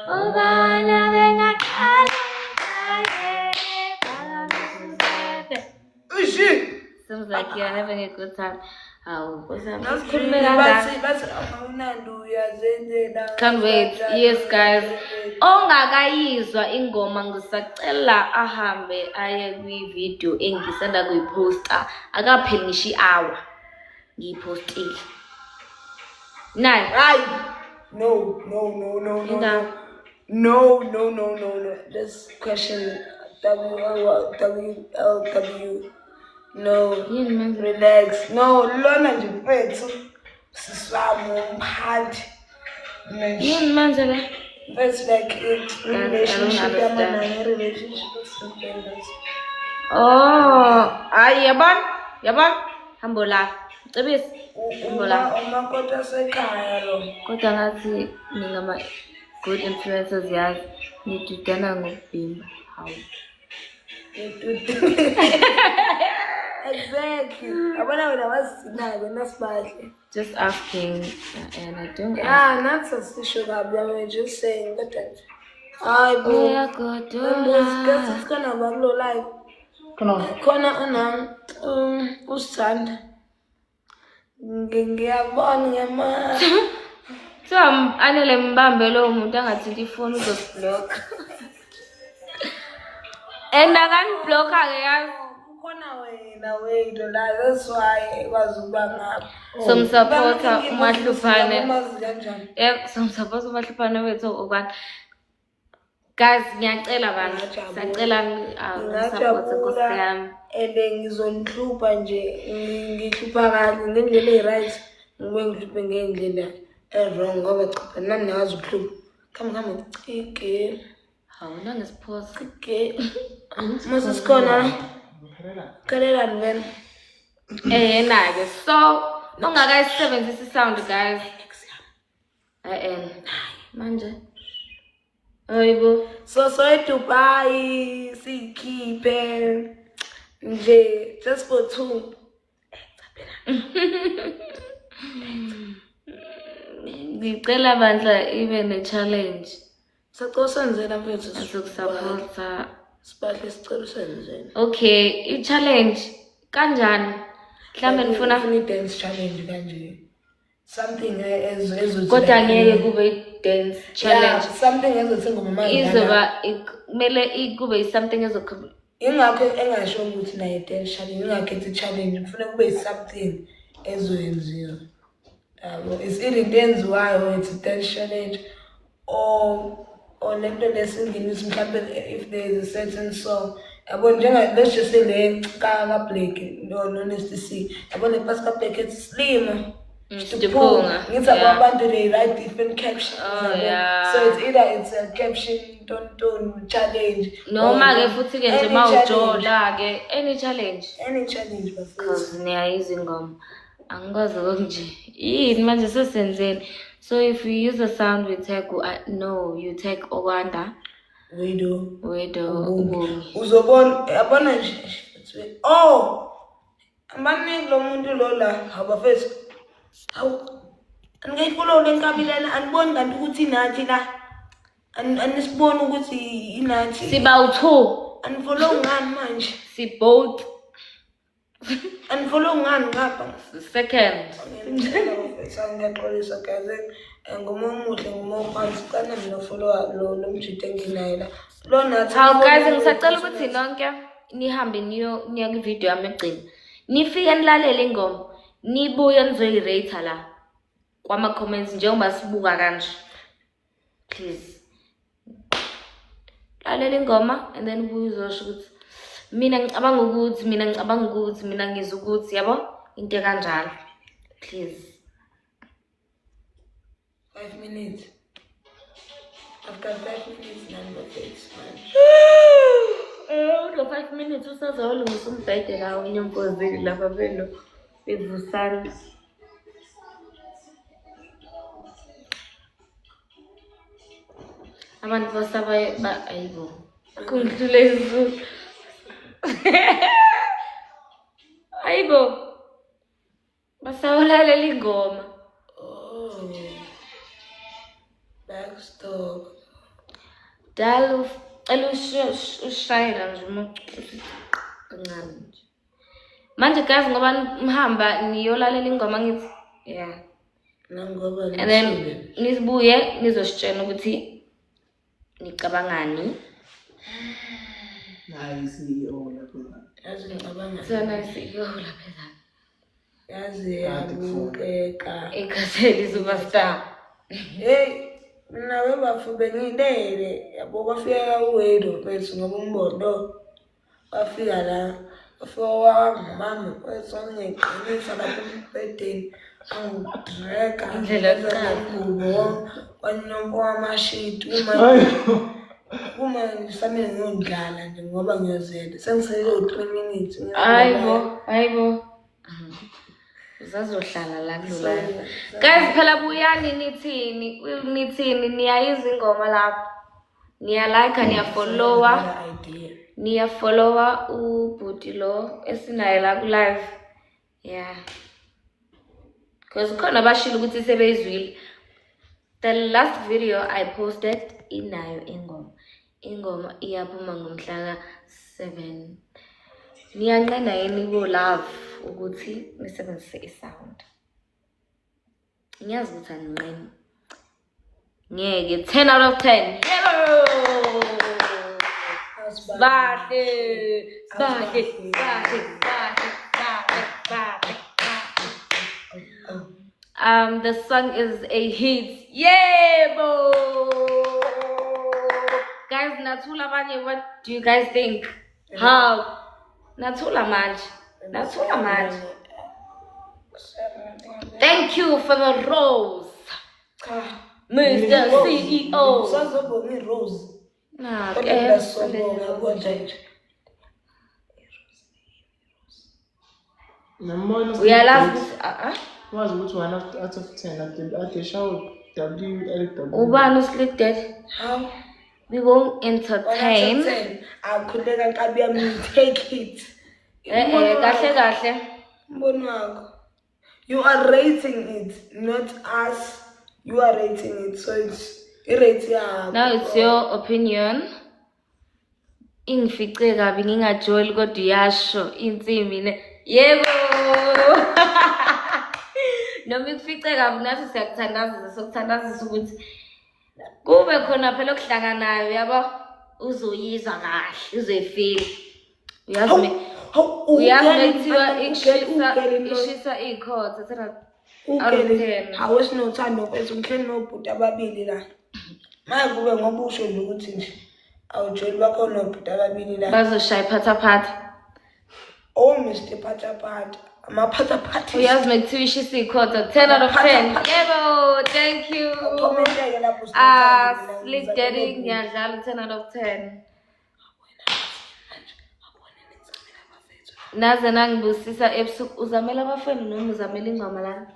[SPEAKER 1] Ubani obengaqala jale. Sounds like you're having a good time. Can't wait. Yes, guys. Ongakayizwa ingoma ngisacela ahambe aye kwi-video engisanda kuyiposta. Akapheli ngisho i-hour ngiyipostile. Nayi.
[SPEAKER 4] No. This question, WLW. No, relax. No, Lona Jupetsu. Siswamo, hard. That's like it. Relationship.
[SPEAKER 1] Oh, yaban. Hambola. Tabis. Hambola.
[SPEAKER 4] Umakota sekhaya lo.
[SPEAKER 1] Kodwa ngathi ngingama good influencers yazi ngidudana ngokubhimba. Hawu.
[SPEAKER 4] Exactly.
[SPEAKER 1] Just asking, and I don't.
[SPEAKER 4] Yeah, not suspicious. I'm just saying that. I
[SPEAKER 1] It's
[SPEAKER 4] gonna be low life. Kona usanda. Ngiyabona ngiyama.
[SPEAKER 1] So anele mbambe lo muntu angathinta ifoni uzoblock. And akaniblock ke yazi.
[SPEAKER 4] That's why kwazubanga
[SPEAKER 1] Somsupporta umahluphane. Yep, somsupporta umahluphane wethu okwani. Guys, ngiyacela bantu. Sacela support Nkosi yami.
[SPEAKER 4] Ngizonhlupha nje ngihlupha kahle ngendlela right ngihluphe ngendlela wrong ngoba cha nami ngiyazi ukuhlupha. Come cike.
[SPEAKER 1] Hawu nangesiphosa.
[SPEAKER 4] Cike. Mase sikhona. Kalela nven.
[SPEAKER 1] Nake. So, ongakayisebenzisa sound guys. Manje. Hayibo.
[SPEAKER 4] So Dubai sikhiphe nje just for 2.
[SPEAKER 1] Ngicela bandla ibe ne-challenge.
[SPEAKER 4] Sicela senzela mfethu
[SPEAKER 1] sokusupporta.
[SPEAKER 4] Sibahle sicela senzela.
[SPEAKER 1] Okay, i-challenge kanjani? Mhlambe nifuna
[SPEAKER 4] i-dance challenge kanje. Something ezothi
[SPEAKER 1] kodwa ngeke kube i-dance challenge.
[SPEAKER 4] Something ezothi ngoma manje.
[SPEAKER 1] Izoba kumele kube something ezokhuluma.
[SPEAKER 4] Ingakho engasho ukuthi nayo i-dance challenge, ingakhethi challenge, kufanele kube something ezoyenziwa. It's either dance or it's a dance challenge or lento lesingeniso mhlawumbe if there is a certain song. Let's just say le ka Blake no Nasty C. Yabona ipasi ka Blake ethi Slim.
[SPEAKER 1] Stipunga.
[SPEAKER 4] Ngithi abantu they write different captions.
[SPEAKER 1] Oh yeah.
[SPEAKER 4] So it's either it's a caption don't challenge.
[SPEAKER 1] Noma ke futhi ke nje mawujola ke any challenge.
[SPEAKER 4] Any challenge bafethu.
[SPEAKER 1] Cause niyayizi ingoma. Angikwazi konje. Yini manje sesenzeni. So if you use a sound we take no, you take Okwanda.
[SPEAKER 4] Wedo.
[SPEAKER 1] Ubongi.
[SPEAKER 4] Uzobona yabona nje. Oh. Amani lo muntu lo la abafethu. Hawu. Angiyifollow lenkabilana aniboni kanti ukuthi nathi la. Anisibona ukuthi inathi.
[SPEAKER 1] Siba u2.
[SPEAKER 4] Unfollow ngani manje?
[SPEAKER 1] Si both.
[SPEAKER 4] Unfollow ngani ngapha?
[SPEAKER 1] Second.
[SPEAKER 4] Ngiyaxolisa guys. Ngoma omuhle ngoma phansi kana mina follow lo mjito enginayo la. Lo nathi.
[SPEAKER 1] Hawu guys, ngisacela ukuthi nonke nihambe niya kwi-video yami egcina. Nifike nilalele ingoma, nibuye nizoyirate la kwama-comments njengoba sibuka kanje. Please. Lalela ingoma and then ubuye uzosho ukuthi mina ngicabanga ukuthi, mina ngicabanga ukuthi, mina ngizwa ukuthi, yabo? Into kanjalo. Please.
[SPEAKER 4] 5 minutes. After 5 minutes, nango-face manje.
[SPEAKER 1] Lo 5 minutes usazawulungisa umbhede lawo inyompozi lapha belo bevusana. Abantu basaba ayibo. Kungidlule izulu. Ayibo. Basawulalela ingoma.
[SPEAKER 4] Oh. Backstop.
[SPEAKER 1] Dalo ushayela nje kancane nje. Manje guys ngoba mhamba niyolalela ingoma ngithi yeah.
[SPEAKER 4] Nangoba
[SPEAKER 1] And then nisibuye nizositshela ukuthi nicabangani.
[SPEAKER 3] Nice lapha.
[SPEAKER 4] yazi ngicabanga.
[SPEAKER 1] Sana isiyo lapha.
[SPEAKER 4] Yazi yabukeka.
[SPEAKER 1] Ekhatheli superstar.
[SPEAKER 4] Hey, mina webafu bengilele yabo kwafika uWedo bese ngoba umbondo wafika la wafika wangibamba wesongeqinisa lapha embedeni angidreka
[SPEAKER 1] Indlela
[SPEAKER 4] yokuqala kwanyombo wamashiti uma ngisamele ngiyodlala nje ngoba ngiyozela sengisele 3 minutes
[SPEAKER 1] Hayibo. Uzazohlala la kulula. Guys phela buyani nithini niyayiza ingoma lapho. Niya like, niya follower ubhuti lo esinayo la ku live. Yeah. Because khona bashilo ukuthi sebeyizwile. The last video I posted inayo ingoma. Ingoma iyaphuma ngomhla ka-7. Niyanqena yini ku love ukuthi nisebenzise isound. Ngiyazi ukuthi aninqeni. Ngeke 10 out of 10. Yebo! Bahle. The song is a hit. Yebo! Guys, nathula abanye, what do you guys think? How? Nathula manje. Thank you for the rose, Mr. CEO.
[SPEAKER 4] Sazobonga iRose.
[SPEAKER 1] Nah,
[SPEAKER 4] Kodwa sobonga konje.
[SPEAKER 1] uyalazi
[SPEAKER 3] wazi ukuthi 1 out of 10 ade show WLW.
[SPEAKER 1] ubani uselected?
[SPEAKER 4] How?
[SPEAKER 1] We won't entertain.
[SPEAKER 4] Akhuleka nkabi yami take it.
[SPEAKER 1] Kahle.
[SPEAKER 4] Mbono wakho. You are rating it, not us. You are rating it, so it's irate yakho.
[SPEAKER 1] Now it's your opinion. Ingifice kabi ngingajoli kodwa uyasho insimbi ne. Yebo. Noma ikufice kabi nathi siyakuthandazisa ukuthi kube khona phela okuhlanganayo yabo uzoyizwa kahle uzoyifeel. Uyazi kuthiwa ishisa ikhotha thina
[SPEAKER 4] Ugele awusinothando kwethu ngihleli nobhuti ababili la. Manje kube ngoba usho nje ukuthi nje awujoli bakho nobhuti ababili la.
[SPEAKER 1] bazoshaya phatha.
[SPEAKER 4] Oh Mr. Patapata. Amaphatapata.
[SPEAKER 1] Uyazi mekuthiwa ishisa ikhotha 10 out of 10. Yebo, thank you.
[SPEAKER 4] Ukomenteke lapho
[SPEAKER 1] Slick Daddy ngiyadlala 10 out of 10. Naze nangibusisa ebusuku uzamela abafeni noma uzamela ingoma la?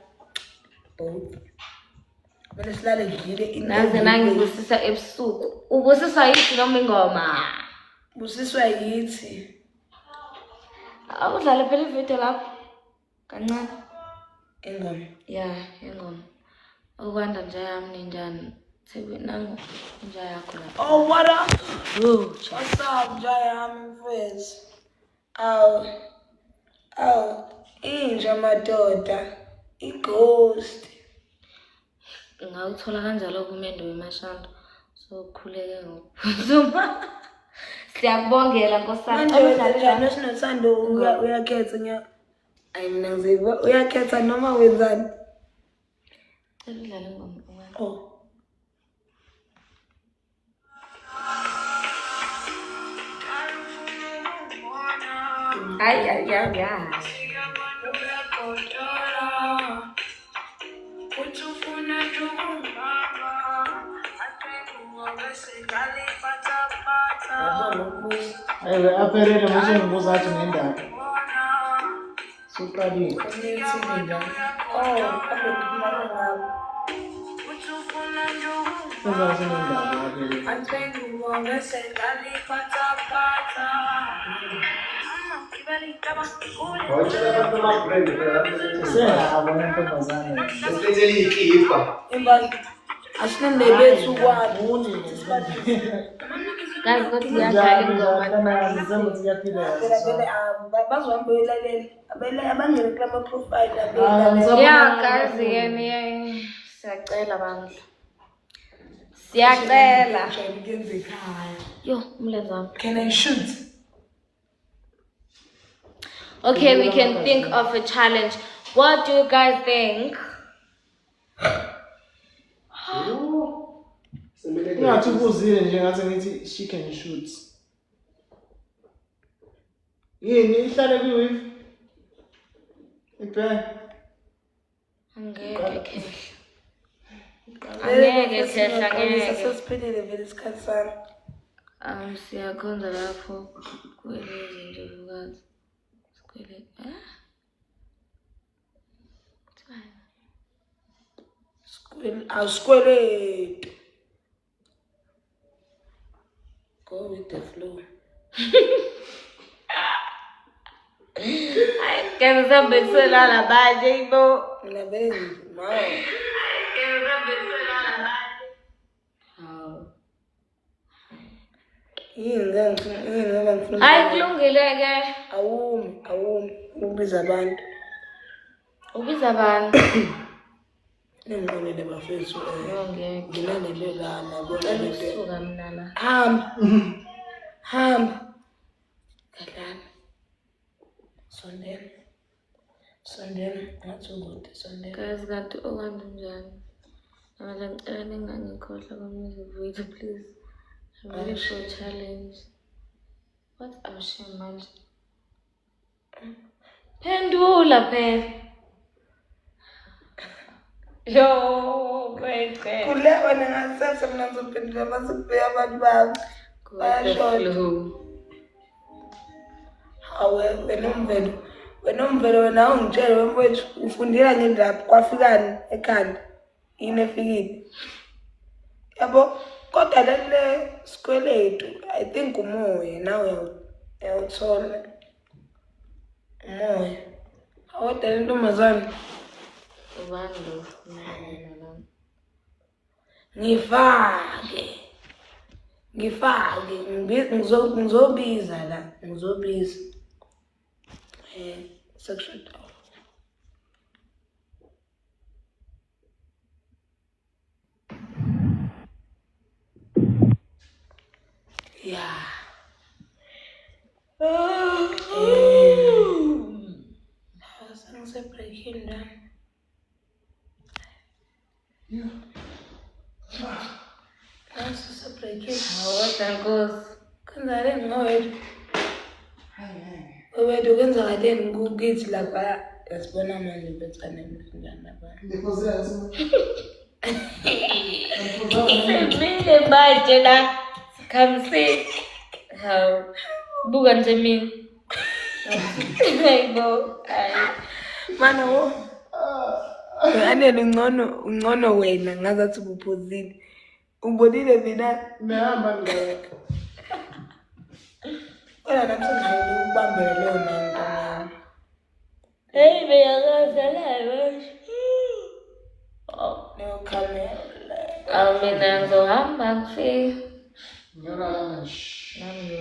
[SPEAKER 4] both. Bele silale ngidlile
[SPEAKER 1] Naze nangibusisa ebusuku. Ubusiswa yithi noma ingoma?
[SPEAKER 4] busiswa yithi.
[SPEAKER 1] Awudlale phela ivideo lapho. Kancane.
[SPEAKER 4] Ingoma.
[SPEAKER 1] Yeah, ingoma. Ukwanda nje yami njani? Nangu nje yakho lapha.
[SPEAKER 4] Oh, what up?
[SPEAKER 1] Oh,
[SPEAKER 4] What's up, Jayam Fizz? Inja madoda. Ghost.
[SPEAKER 1] ngawuthola kanjalo kumendo weMashando. So khuleke ngokuphuzuma. Siyakubongela nkosana.
[SPEAKER 4] Manje sinothando uyakhetha nya. Ayi mina ngiziva uyakhetha noma wenzani.
[SPEAKER 1] Cela udlale ingoma.
[SPEAKER 4] Oh.
[SPEAKER 1] Ay.
[SPEAKER 3] Aphelele manje ngibuza athi nendaba. Suqalile. Sazazi nendaba aphelele. Sengabo nentombazane.
[SPEAKER 4] Asine nebethu kwabo.
[SPEAKER 1] Guys, go to your ingoma.
[SPEAKER 4] Bazohamba belalela. Abangene kula profile
[SPEAKER 1] Yeah, guys, yena siyacela bandla. Siyacela. Yo, umlenze wami.
[SPEAKER 4] Can I shoot?
[SPEAKER 1] Okay, we can think of a challenge. What do you guys think?
[SPEAKER 3] Ngathi ubuzile nje ngathi ngithi she can shoot. Yini ihlale kuyiwi? Iphela.
[SPEAKER 1] Angeke khehla. Angeke khehla ngeke.
[SPEAKER 4] Sasiphelile vele isikhathi sami.
[SPEAKER 1] Siyakhonza lapho kwelezi nje bukazi. Sikwele.
[SPEAKER 4] Awusikweletu. Go with the flow.
[SPEAKER 1] Kaya sabesela la baje ibo.
[SPEAKER 4] Nabenzi, wow.
[SPEAKER 1] Kaya sabesela la baje.
[SPEAKER 4] Yini ngifuna.
[SPEAKER 1] Hayi kulungile ke.
[SPEAKER 4] Awumi ubiza abantu.
[SPEAKER 1] Ubiza abantu.
[SPEAKER 4] Ningibonele bafethu
[SPEAKER 1] Ngeke.
[SPEAKER 4] ngilandelelana bona lento.
[SPEAKER 1] Suka mina la.
[SPEAKER 4] Hamba. Kadlana. Sondela ngathi ukude sondela.
[SPEAKER 1] Guys, kanti okwanti njani? Manje ngicela ningangikhohlwa kwa-music video, please. I'm ready for a challenge. What our shame manje? Pendula phela. Yo, wait.
[SPEAKER 4] Kule wena ngasasa mina ngizophendula masibheka abantu bami. Bayashoda. Hawe wenomvelo wena ungitshela wemfowethu ufundela ngendaba kwafikani ekhanda yini efikile. Yabo kodwa le sikweletu I think umoya nawe uyawuthola. Umoya. Awude lentombazane.
[SPEAKER 1] Ubani lo ufuna nami?
[SPEAKER 4] Ngifake ngizobiza la ngizobiza section yeah breaking down. Kenzakale ngowethu. Owethu kwenzakaleni kukithi lapha yasibona manje bethane njani lapha.
[SPEAKER 1] Semile manje la. Kamsi. Hawu. Buka nje mina. Hayibo.
[SPEAKER 4] Mana wo. Anele ngcono wena ngazathi ubuphuzile. Ubonile mina
[SPEAKER 3] Nehamba ngeke.
[SPEAKER 4] wena namhlanje ubambele leyo nto.
[SPEAKER 1] Hey, beyakazalayo. Oh,
[SPEAKER 4] No camera.
[SPEAKER 1] mina ngizohamba ngifike.
[SPEAKER 3] Ngiyalala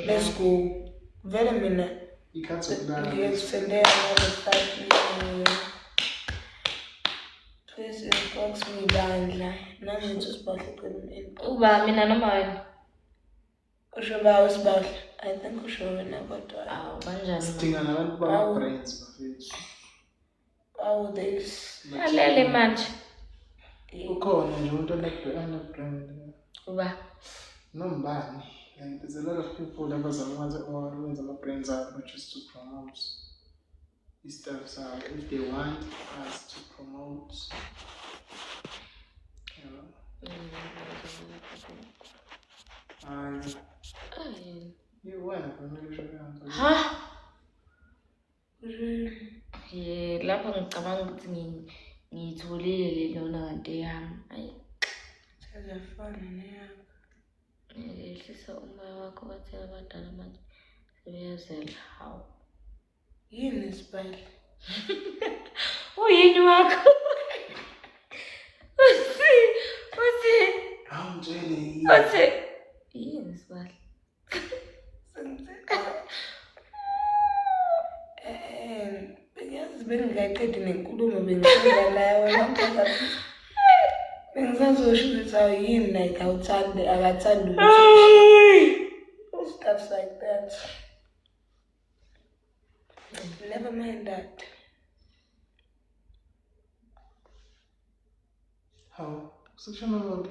[SPEAKER 4] Let's go. Vele mina
[SPEAKER 3] ikhathi kulala.
[SPEAKER 4] ngiyosendela ngale 5 This is box me bandla. Nami ngithi sibahleqeni.
[SPEAKER 1] Uba mina noma wena.
[SPEAKER 4] Usho ba usibahla. I think usho wena kodwa.
[SPEAKER 1] Awu kanjani?
[SPEAKER 3] Sidinga nabantu bama-brains bafethu.
[SPEAKER 4] How this?
[SPEAKER 1] Alele manje.
[SPEAKER 3] Ukhona nje umuntu one-brain.
[SPEAKER 1] Uba.
[SPEAKER 3] Nombani. Like, there's a lot of people that wenza ama-brains abo just to promote stuff. So if they want us to promote, you know. You went,
[SPEAKER 1] Huh? Lapho ngicabanga ukuthi ngitholile lona kanti yami. Ayi.
[SPEAKER 4] Sezafana neyakho.
[SPEAKER 1] Ehlisa umoya wakho bathela abadala manje sebeyazela hawu.
[SPEAKER 4] Yini sibali?
[SPEAKER 1] Uyini wakho? Uthi yini sibali?
[SPEAKER 4] Bengingaqedi nenkulumo bengisenza nawe bengizazosho ukuthi awuyini like akathandi stuff like that. Never mind that.
[SPEAKER 3] how? Section of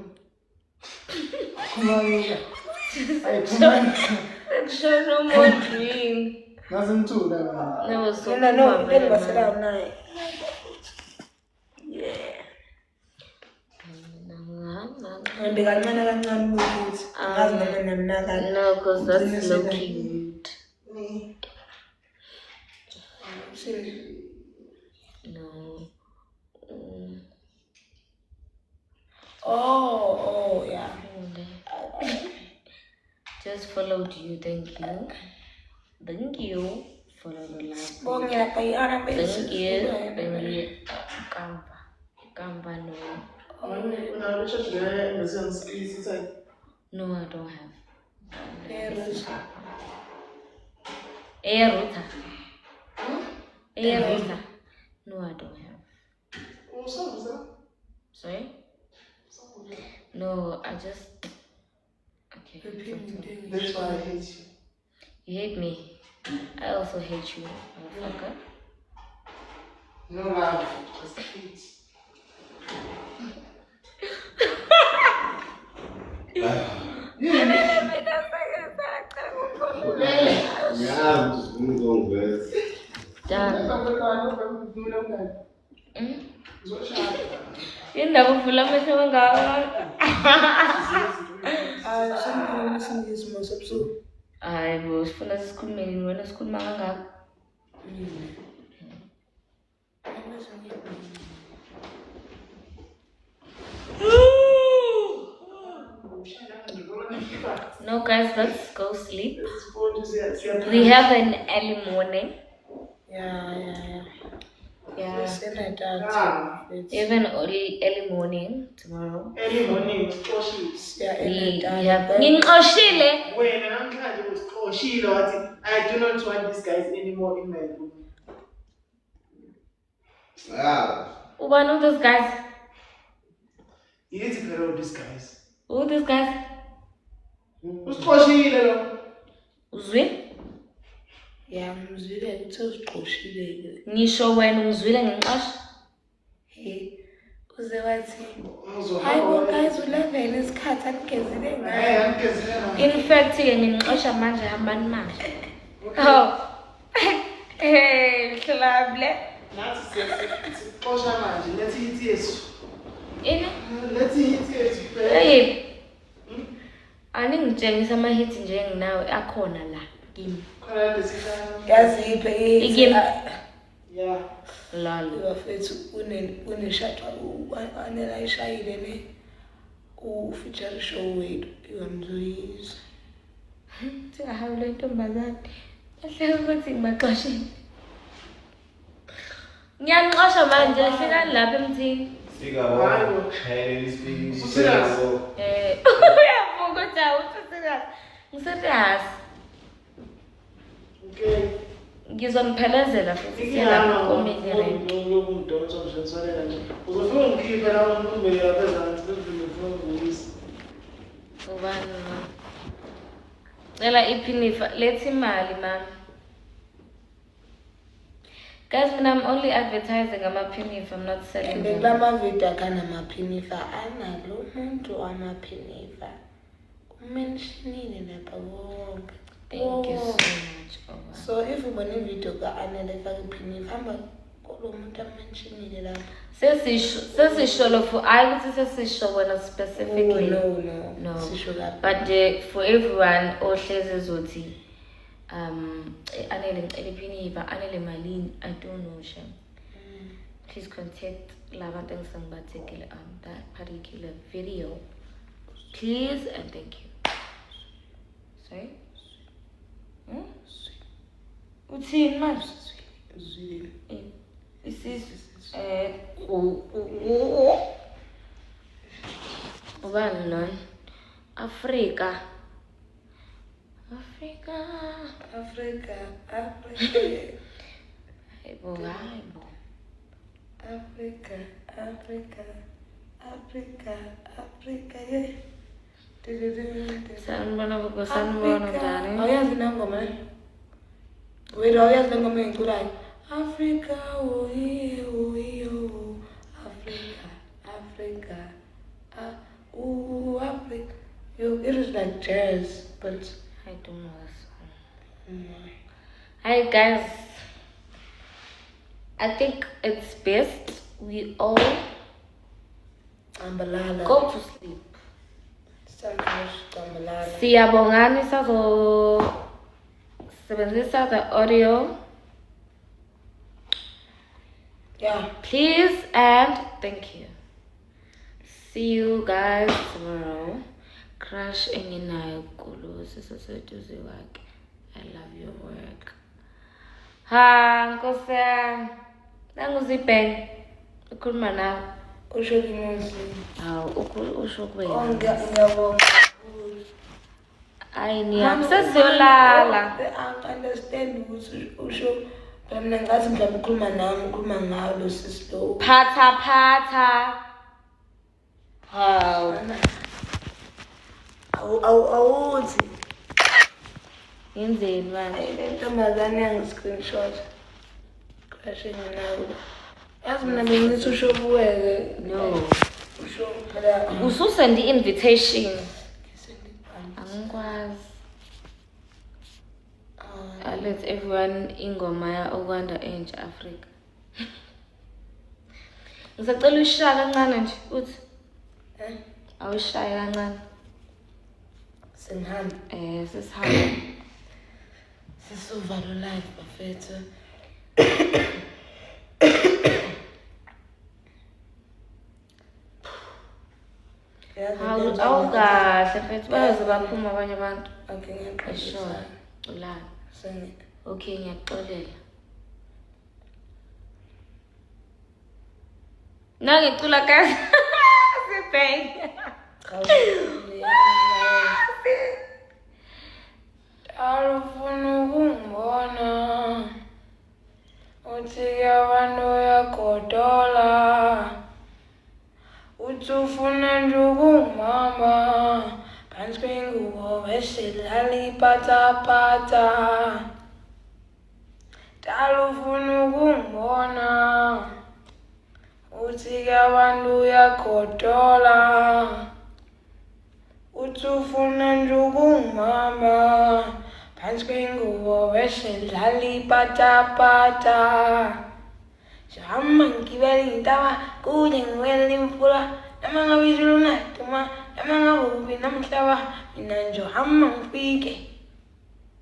[SPEAKER 1] Show no more dream.
[SPEAKER 3] Nothing to that.
[SPEAKER 1] That was so
[SPEAKER 4] No, then was around 9. Yeah. And
[SPEAKER 1] No, because that's low cute. No.
[SPEAKER 4] Oh, yeah.
[SPEAKER 1] Just followed you, thank you. Thank you. Follow the live. Thank you. Kamba, no. No, I don't have. Air router. No, I don't have. Sorry? No, I just. Okay.
[SPEAKER 3] That's why I hate you.
[SPEAKER 1] You hate me. I also hate you, motherfucker.
[SPEAKER 3] No love, just hate.
[SPEAKER 1] Indaba uvula amehlo kangaka. Hayi bo, sifuna sisikhulumeni wena sikhuluma kangaka. No guys, let's go sleep. We have an early morning.
[SPEAKER 4] Yeah.
[SPEAKER 1] Even early morning tomorrow.
[SPEAKER 3] Early morning,
[SPEAKER 1] We have Nginqoshile.
[SPEAKER 3] I do not want these guys anymore in my room.
[SPEAKER 1] One of those guys.
[SPEAKER 3] You need to get out of these guys.
[SPEAKER 1] Who these guys? Uzwi?
[SPEAKER 4] Yeah, ngizwile ukuthi uziqoshile.
[SPEAKER 1] Ngisho wena ungizwile nginqosha?
[SPEAKER 4] Uze wathi, hayi bo guys, 11 isikhathi anigezile ngayo.
[SPEAKER 1] In fact, nginqosha manje hambani manje. Oh. Hey, mhlawumbe.
[SPEAKER 3] Nathi siyaqosha manje, lethi ithi yesu.
[SPEAKER 1] Ini?
[SPEAKER 3] Lethi ithi yesu.
[SPEAKER 1] Hey. Aningitshengisa ama-hits nje enginawe akhona la kimi.
[SPEAKER 4] Yaziphe
[SPEAKER 1] Igimi.
[SPEAKER 3] Yeah.
[SPEAKER 1] Lalo.
[SPEAKER 4] Bafethu uneshatha anela ishayile ne u-feature show wethu yomzuyizwa.
[SPEAKER 1] Singahawula intombazane. Ahleke ukuthi ngibaxoshile. Ngiyanixosha manje hlekani lapha emthini.
[SPEAKER 2] Uyavuka
[SPEAKER 1] ukuthi awuthi serious. Ngiserious.
[SPEAKER 3] Okay.
[SPEAKER 1] Ngizoniphelezela futhi siyalapha komedi rank. Ubani ma? Cela iphinifa, lethi imali mama. Guys, when I'm only advertising amaphinifa, I'm not selling them.
[SPEAKER 4] Bekulamavidiyo akanamaphinifa analo muntu amaphinifa. Kumentionile lapha konke.
[SPEAKER 1] Thank you so much. Oba.
[SPEAKER 4] So if ubona ividiyo ka-Anele efaka iphinifa, hamba kulo muntu amentionile lapha.
[SPEAKER 1] Sesisho lofu, I would say sesisho wena specifically.
[SPEAKER 4] No.
[SPEAKER 1] No.
[SPEAKER 4] Sisho lapha.
[SPEAKER 1] But for everyone, ohlezi zothi, Anele ngicela iphinifa, Anele malini, I don't know Shem. Please contact labantu engisangibathekile on that particular video. Please and thank you. Sorry? Uthini manje?
[SPEAKER 4] Zwini.
[SPEAKER 1] Ubani lona? Africa. Hayibo.
[SPEAKER 4] Africa, yeah.
[SPEAKER 1] Sanibona baba, sanibona mntane.
[SPEAKER 4] Awuyazi nangoma le? Wena awuyazi nangoma engiculayo? Africa, oh yeah. Africa. Africa. Yo, it is like jazz, but
[SPEAKER 1] I don't know this one. Hi guys. I think it's best we all
[SPEAKER 4] Ambalala.
[SPEAKER 1] go to sleep.
[SPEAKER 4] Ambalala.
[SPEAKER 1] Siyabongani sazo sebenzisa the audio.
[SPEAKER 4] Yeah.
[SPEAKER 1] Please and thank you. See you guys tomorrow. Crush enginayo kulo siseseduze wakhe. I love your work. Ha, Nkosi yami. Nanguzibheng. Ukhuluma nawe.
[SPEAKER 4] Usho kumuzi.
[SPEAKER 1] Hawu, usho kuwena.
[SPEAKER 4] Ngiyabonga.
[SPEAKER 1] Hayi niyami sesiyolala.
[SPEAKER 4] I understand ukuthi usho mina ngathi mhlawumbe ukhuluma nami, ukhuluma ngawo lo sisi lo.
[SPEAKER 1] Phatha. Hawu.
[SPEAKER 4] Awuthi.
[SPEAKER 1] Yenzeni manje?
[SPEAKER 4] Le ntombazane yangi-screenshot. Crush enginayo. Yazi mina bengithi usho buweke.
[SPEAKER 1] No.
[SPEAKER 4] Usho phela.
[SPEAKER 1] Ususend i-invitation. Angikwazi. I let everyone ingoma ya Uganda entsha Africa. Ngisacela uyishaya kancane nje uthi. Awushaya kancane.
[SPEAKER 4] Sengihamba.
[SPEAKER 1] Sesihamba.
[SPEAKER 4] Sisuvalo live bafethu.
[SPEAKER 1] Awukahle mfethu bayoze baphuma abanye abantu.
[SPEAKER 4] Okay, ngiyaxolisa.
[SPEAKER 1] Sure. Ulala. Okay, ngiyaxolela. Nangicula kahle. Sibheke.
[SPEAKER 4] Alufuna ukungibona. Uthi abantu uyagodola. Uthi ufuna nje ukungibamba. Phansi kwengubo bese lala ipatapata. Alufuna ukungibona. Uthi abantu uyagodola. Uthi ufuna nje ukungibamba. Phansi kwengubo bese lala ipatapata. Jama ngibele ngintaba kude ngiwele imfula. Nama ngabe izulu ngaduma. Nama ngabe ubi namhlaba. Mina nje hamba ngifike.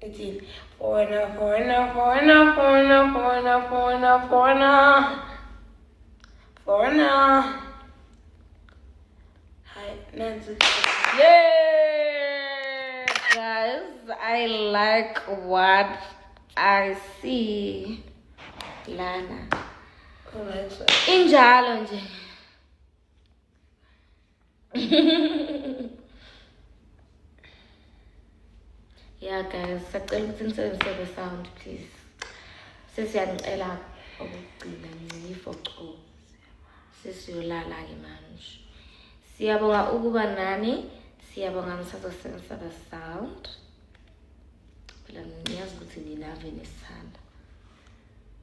[SPEAKER 4] Ethini. Fona. Hi, Nancy.
[SPEAKER 1] Yeah, guys, I like what I see. Lana.
[SPEAKER 4] Who likes it?
[SPEAKER 1] Injalo nje. Yeah, guys, sacela ukuthi nisebenzise the sound, please. Sesiyangicela ukugcina ngiyifoco. Sesiyolala-ke manje. Siyabonga ukuba nani. Siyabonga nisazosebenzisa the sound. Phela ngiyazi ukuthi ninave nesithanda.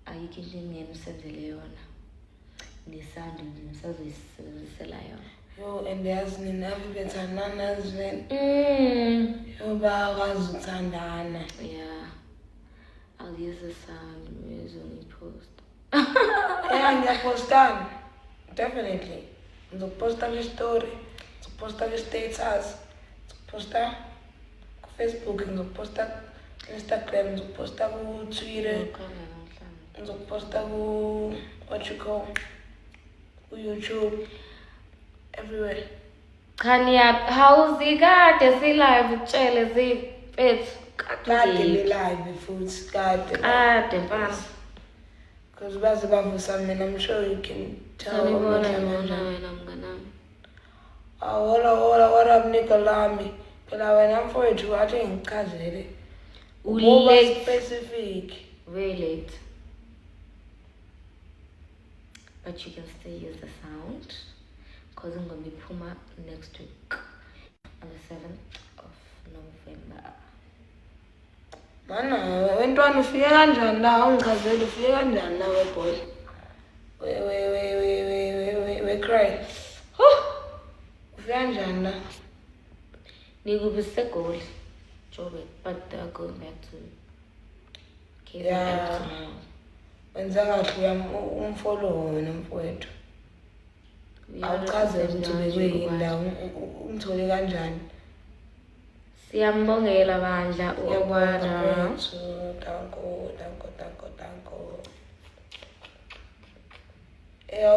[SPEAKER 1] Ayikho into engiyenisenzele yona. Nesound nisazoyisebenzisela yona.
[SPEAKER 4] Yo, and there's ninave bethandana zveni. Yo, bakwazi ukuthandana.
[SPEAKER 1] Yeah. I'll use the sound when post.
[SPEAKER 4] Yeah, ngiyapostana. Definitely. Ngizoposta kwi-story, ngizoposta kwi-status, ngizoposta ku-Facebook, ngizoposta ku-Instagram, ngizoposta ku-Twitter, ngizoposta ku-YouTube, everywhere.
[SPEAKER 1] Khanya, how's kade si-live utshele ziphethu.
[SPEAKER 4] Kade li-live futhi, kade.
[SPEAKER 1] Kade mfana.
[SPEAKER 4] Because baze bavusa mina, I'm sure you can tell.
[SPEAKER 1] Sanibona wena mnganami.
[SPEAKER 4] What up nigga lami? Phela wena mfowethu wathi ngichazele.
[SPEAKER 1] Late.
[SPEAKER 4] Specific.
[SPEAKER 1] Very late. But you can still use the sound. Because I'm going to be Puma next week. On the 7th of November.
[SPEAKER 4] Mana, wentwana ufike kanjani la? Ungichazele ufike kanjani la weboy? We cry. Ufike kanjani la?
[SPEAKER 1] Nikuphi segoli. Joburg, but they're going back to KZN tomorrow.
[SPEAKER 4] Wenza kahle umfollow wena mfowethu. Awuchazele ukuthi bekuyindawo ungithole kanjani.
[SPEAKER 1] Siyambongela bandla
[SPEAKER 4] Danko.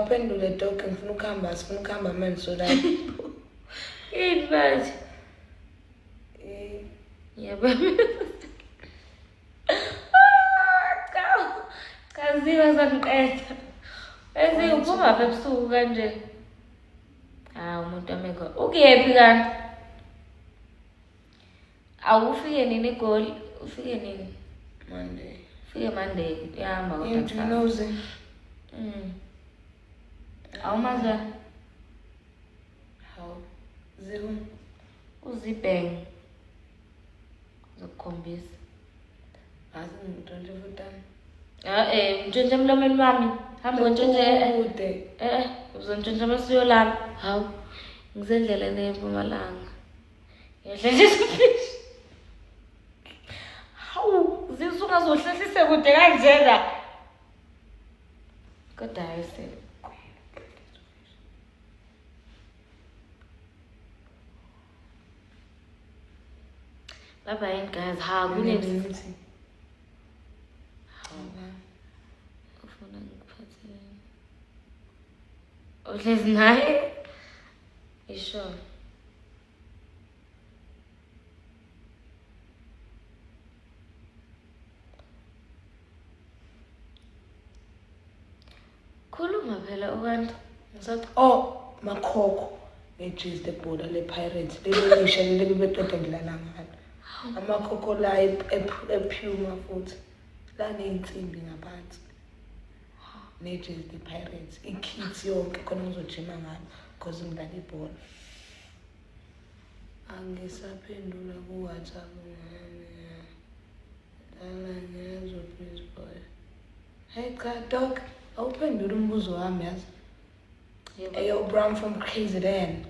[SPEAKER 4] Uphendule Doc, ngifuna ukuhamba manje so that
[SPEAKER 1] Invite. Yebo. Kaziwa sangiqeda. Bese uphuma pha ebusuku kanje. Umuntu amekho. Ukephi kanti? Awufike nini eGoli? Ufike nini?
[SPEAKER 4] Monday.
[SPEAKER 1] Ufike Monday. Uyahamba kodwa.
[SPEAKER 4] Intinoze.
[SPEAKER 1] Awumaza.
[SPEAKER 4] How? Zihu.
[SPEAKER 1] Uzibheng. Ngikukhombisa.
[SPEAKER 4] Ngitshontshe futani.
[SPEAKER 1] Ntshontshe emlomeni wami. Hamba ngontshontshe.
[SPEAKER 4] Kude.
[SPEAKER 1] Uzontshontsha amasiko lami. Hawu. Ngisendleleni eMpumalanga. Ngiyahlehla isifishi. Hawu, zisuka zohlehlise kude kanjena. Kodwa ayise. Bye-bye guys. Kunenini. Ufuna ngikuphathele. Uhlezi naye? Isho. Khuluma phela ukanti.
[SPEAKER 4] Ngisathi makhokho ngejezi lebhola le-Pirates lelisha leli beqeda ngilala ngalo. Amakhokho la ephuma futhi la ney'nsimbi ngaphansi. Nejezi le-Pirates ikit yonke khona ngizojima ngalo because ngidlala ibhola. Angisaphendula ku-WhatsApp ngami. Dala ngiyezwa please boy. Hey cha Doc, awuphendula umbuzo wami yazi. Ayo Brown from KZN.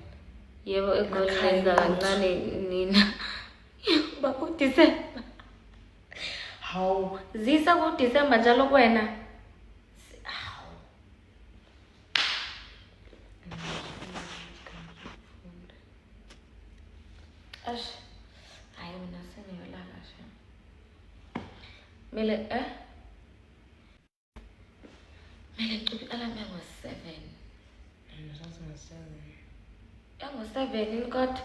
[SPEAKER 1] Yebo eGoli lenza kancane nina. Ba uDisemba. Hawu, zisa kuDisemba njalo kuwena. Hayi mina seniyolala nje. Mele ngicuphi alarm yango-7. Yango-7 kodwa.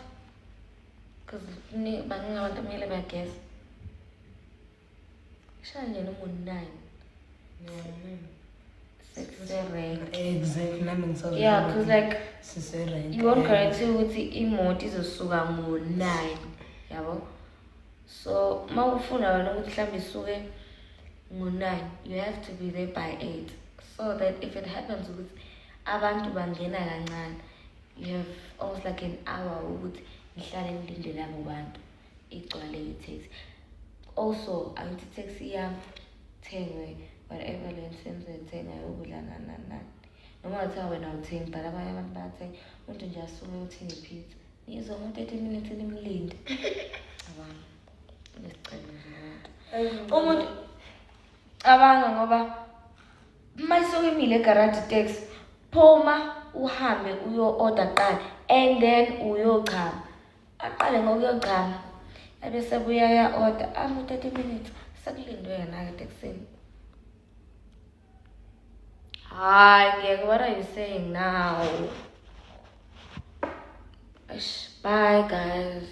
[SPEAKER 1] Because baningi abantu kumele bageze. Shaya nje noma u-9. Sese-rank.
[SPEAKER 4] Exactly, nami ngisazwe.
[SPEAKER 1] Yeah, because like
[SPEAKER 4] sise-rank.
[SPEAKER 1] you won't guarantee ukuthi imoto izosuka ngo-9, yabo. So mawufuna wena ukuthi mhlambe isuke ngo-9, you have to be there by 8. So that if it happens with abantu bangena kancane, you have almost like an hour ukuthi nihlale nilinde labo bantu igcwale i-taxi. Also, angithi i-taxi iyathengwe whatever le nsenzo ethenga yokudla nani. Noma kuthiwa wena awuthengi, but abanye abantu bayathenga. Umuntu nje asuke uyothenga ipizza. Nizwa ngo-30 minutes nimlinde. Abantu. Nesicelo nje abantu. Umuntu abanga ngoba mayisuke imile egarage taxi, phoma uhambe uyo-order qala and then uyochama. Aqale ngokuyochama. Ebese buya ya-order. 30 minutes. Sekulindwe yena-ke etekisini. Hi, what are you saying now? Bye, guys.